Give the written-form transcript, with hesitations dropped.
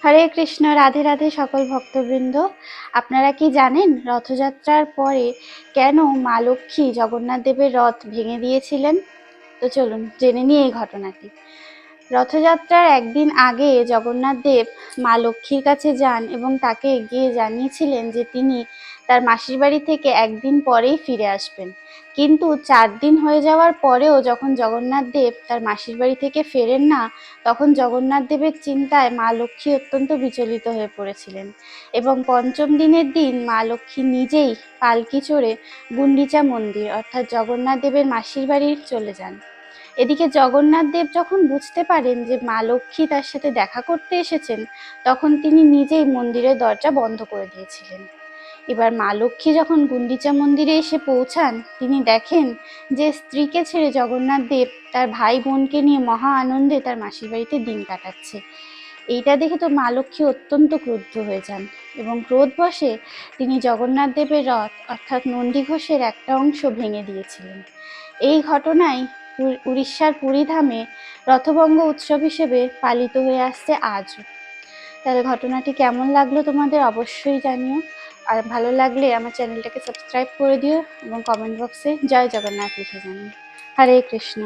হরে কৃষ্ণ। রাধে রাধে সকল ভক্তবৃন্দ। আপনারা কি জানেন রথযাত্রার পরে কেন মা লক্ষ্মী জগন্নাথ দেবের রথ ভেঙে দিয়েছিলেন? তো চলুন জেনে নিই এই ঘটনাটি। রথযাত্রার একদিন আগে জগন্নাথ দেব মা লক্ষ্মীর কাছে যান এবং তাকে গিয়ে জানিয়েছিলেন যে তিনি তার মাসির বাড়ি থেকে একদিন পরেই ফিরে আসবেন। কিন্তু 4 দিন হয়ে যাওয়ার পরেও যখন জগন্নাথ দেব তার মাসির বাড়ি থেকে ফেরেন না, তখন জগন্নাথ দেবের চিন্তায় মা লক্ষ্মী অত্যন্ত বিচলিত হয়ে পড়েছিলেন এবং পঞ্চম দিনের দিন মা লক্ষ্মী নিজেই পালকি চড়ে গুন্ডিচা মন্দির অর্থাৎ জগন্নাথ দেবের মাসির বাড়ি চলে যান। এদিকে জগন্নাথ দেব যখন বুঝতে পারেন যে মা লক্ষ্মী তার সাথে দেখা করতে এসেছেন, তখন তিনি নিজেই মন্দিরের দরজা বন্ধ করে দিয়েছিলেন। এবার মা লক্ষ্মী যখন গুন্ডিচা মন্দিরে এসে পৌঁছান, তিনি দেখেন যে স্ত্রীকে ছেড়ে জগন্নাথ দেব তার ভাই বোনকে নিয়ে মহা আনন্দে তার মাসির বাড়িতে দিন কাটাচ্ছে। এইটা দেখে তো মা লক্ষ্মী অত্যন্ত ক্রুদ্ধ হয়ে যান এবং ক্রোধবশে তিনি জগন্নাথ দেবের রথ অর্থাৎ নন্দীঘোষের একটা অংশ ভেঙে দিয়েছিলেন। এই ঘটনায় উড়িষ্যার পুরীধামে রথভঙ্গ উৎসব হিসেবে পালিত হয়ে আসছে আজও। তাহলে ঘটনাটি কেমন লাগলো তোমাদের অবশ্যই জানিও। আর ভালো লাগলে আমার চ্যানেলটাকে সাবস্ক্রাইব করে দিও এবং কমেন্ট বক্সে জয় জগন্নাথ লিখে জানিও। হরে কৃষ্ণ।